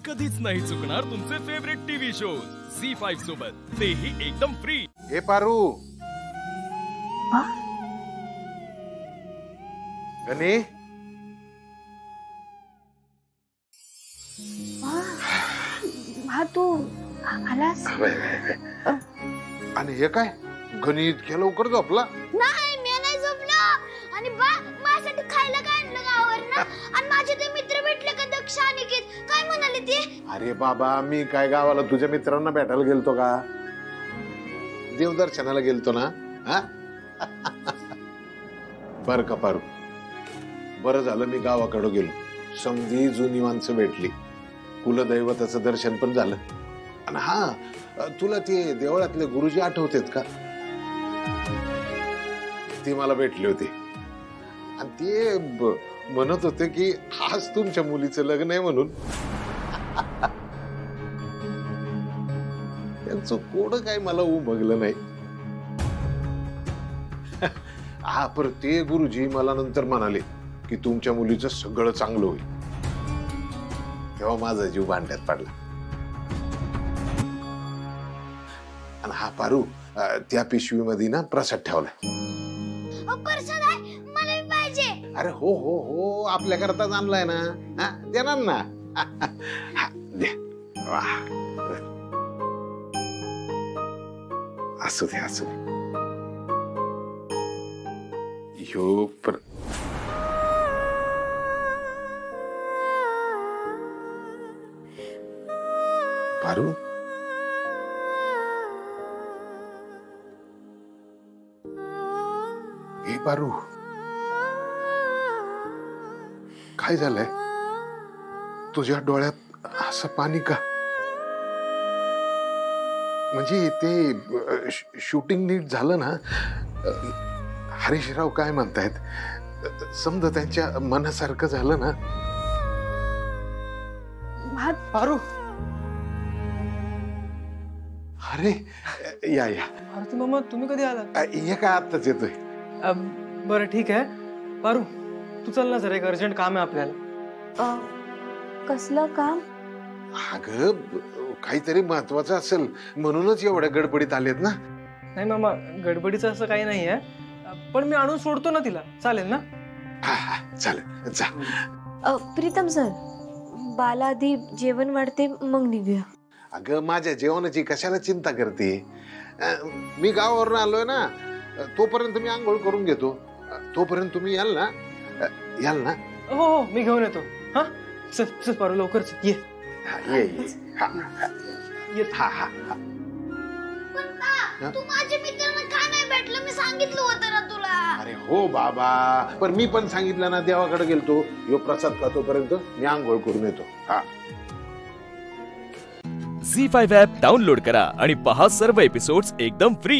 कधीच नाही चुकणार तुमचे फेवरेट टीव्ही शोज झी5 सोबत, तेही एकदम फ्री। हे पारू गणे तू आलास? आणि हे काय गणित इतक्या लवकर झोपला? नाही मी नाही झोपलो। आणि बा माझ्यासाठी खायला काय आणलं गावावर ना? आणि माझे ते मित्र भेटले का दक्ष आणि निकेत, काय म्हणाले ते? अरे बाबा मी काय गावाला तुझ्या मित्रांना भेटायला गेलतो का? देवदर्शनाला गेलतो ना। हा बर का पारू, बरं झालं मी गावाकडे गेलो। समधी जुनी माणसं भेटली, कुलदैवताचं दर्शन पण झालं। आणि हा तुला ते देवळातले गुरुजी आठवतात का? ते मला भेटले होते आणि ते म्हणत होते की आज तुमच्या मुलीचं लग्न आहे म्हणून। त्यांचं कोड काय मला उमगलं नाही। हा पर ते गुरुजी मला नंतर म्हणाले की तुमच्या मुलीचं सगळं चांगलं होईल। तेव्हा माझा जीव भांड्यात पडला। आणि हा पारू त्या पिशवीमध्ये ना प्रसाद ठेवलाय। प्रसाद आहे, मला पाहिजे। अरे हो हो हो, आपल्या करता आणलाय ना, देणार ना। दे वाह, असू दे असू दे। ह्यो पारू हे पारू काय झालंय? तुझ्या डोळ्यात असं पाणी का? म्हणजे ते शूटिंग नीट झालं ना? हरीशराव काय म्हणतायत, समजा त्यांच्या मनासारखं झालं ना? पारू, अरे या या आरती मामा तुम्ही कधी आला? हे काय आत्ताच येतोय? बरं ठीक आहे पारू, तू चल ना जरा, एक अर्जंट काम आहे आपल्याला। कसलं काम? अगं काहीतरी महत्वाचं असेल म्हणूनच एवढ्या गडबडीत आलेत ना? नाही मामा, गडबडीचं असं काही नाहीये, पण मी आणून सोडतो ना तिला, चालेल ना? हा चालेल जा। प्रीतम सर, बाला आधी जेवण वाढते मग निघूया। अगं माझ्या जेवणाची कशाला चिंता करते? मी गावावरून आलोय ना, तोपर्यंत मी आंघोळ करून घेतो। तोपर्यंत तुम्ही याल ना? याल ना? हो हो, मी घेऊन येतो। हा चल चल पारू, लवकर चल, ये ये ये। तू माझ्या मित्रांना का नाही भेटलं? मी सांगितलं होतं ना तुला। अरे हो बाबा, पण मी पण सांगितलं ना, देवाकडे गेलतो। यो प्रसाद खातोपर्यंत मी आंघोळ करून येतो। हा झी5 ॲप डाउनलोड करा आणि पहा सर्व एपिसोड्स एकदम फ्री।